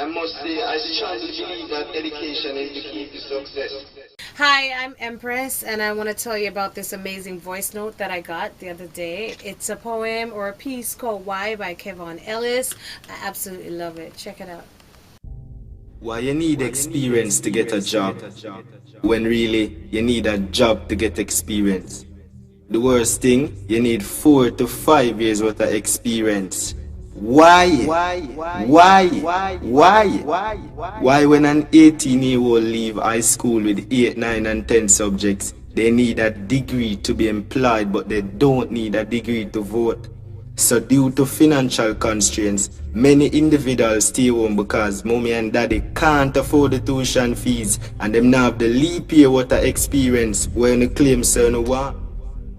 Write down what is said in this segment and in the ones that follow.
I must say, I strongly believe that education is the key to success. Hi, I'm Empress, and I want to tell you about this amazing voice note that I got the other day. It's a poem or a piece called Why by Kevon Ellis. I absolutely love it. Check it out. Why you need experience to get a job, when really you need a job to get experience. The worst thing, you need 4 to 5 years worth of experience. Why? Why when an 18-year-old leave high school with 8, 9 and 10 subjects, they need a degree to be employed, but they don't need a degree to vote? So due to financial constraints, many individuals stay home because mommy and daddy can't afford the tuition fees and them not have the leap year what the experience when they claim certain what.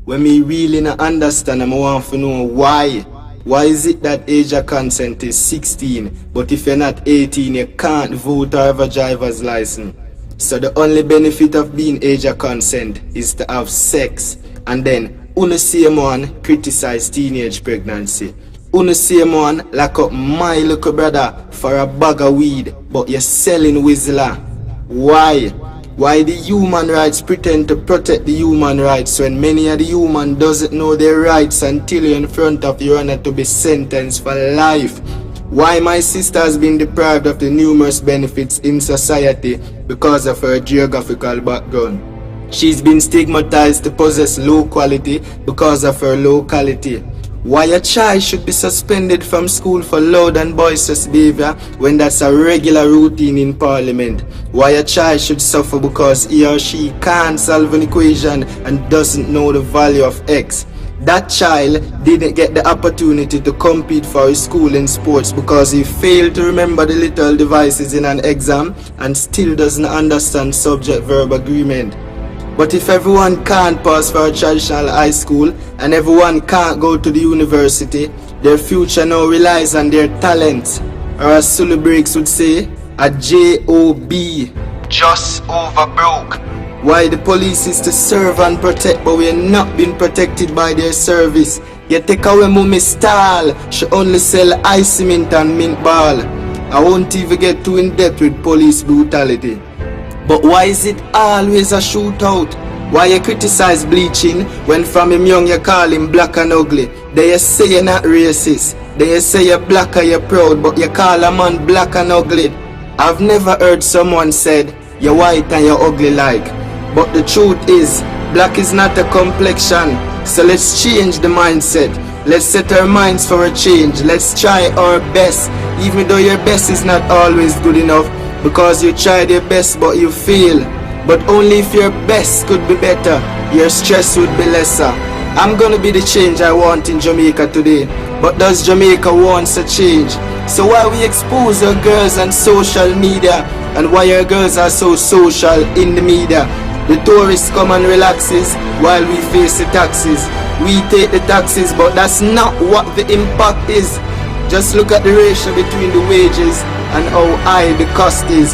When me really not understand, I want to know why. Why is it that age of consent is 16, but if you're not 18 you can't vote or have a driver's license? So the only benefit of being age of consent is to have sex, and then Uno same one criticize teenage pregnancy. Uno same one lock up my little brother for a bag of weed, but you're selling Whistler. Why? Why the human rights pretend to protect the human rights when many of the human doesn't know their rights until you're in front of your honor to be sentenced for life? Why my sister has been deprived of the numerous benefits in society because of her geographical background? She's been stigmatized to possess low quality because of her locality. Why a child should be suspended from school for loud and boisterous behavior when that's a regular routine in parliament? Why a child should suffer because he or she can't solve an equation and doesn't know the value of x? That child didn't get the opportunity to compete for his school in sports because he failed to remember the little devices in an exam and still doesn't understand subject-verb agreement. But if everyone can't pass for a traditional high school and everyone can't go to the university, their future now relies on their talent. Or as Sulu Breaks would say, a J-O-B, just over broke. Why the police is to serve and protect, but we are not being protected by their service. You take away mommy style, she only sell ice cement and mint ball. I won't even get too in depth with police brutality. But why is it always a shootout? Why you criticize bleaching when from him young you call him black and ugly? They say you're not racist. They say you're black and you're proud, but you call a man black and ugly. I've never heard someone said you're white and you're ugly like. But the truth is, black is not a complexion. So let's change the mindset. Let's set our minds for a change. Let's try our best, even though your best is not always good enough. Because you tried your best but you fail. But only if your best could be better, your stress would be lesser. I'm gonna be the change I want in Jamaica today. But does Jamaica want a change? So why we expose our girls on social media? And why our girls are so social in the media? The tourists come and relaxes while we face the taxes. We take the taxes, but that's not what the impact is. Just look at the ratio between the wages and how high the cost is.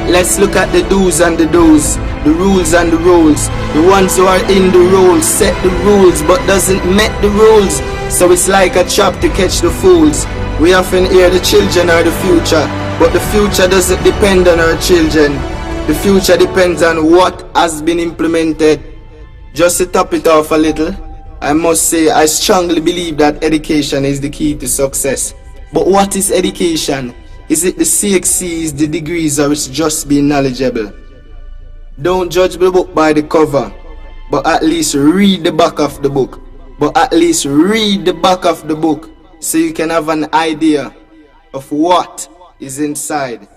Let's look at the do's and the don'ts, the rules and the rules. The ones who are in the roles set the rules but doesn't met the rules. So it's like a trap to catch the fools. We often hear the children are the future, but the future doesn't depend on our children. The future depends on what has been implemented. Just to top it off a little, I must say I strongly believe that education is the key to success. But what is education? Is it the CXCs, the degrees, or it's just being knowledgeable? Don't judge the book by the cover, but at least read the back of the book. But at least read the back of the book so you can have an idea of what is inside.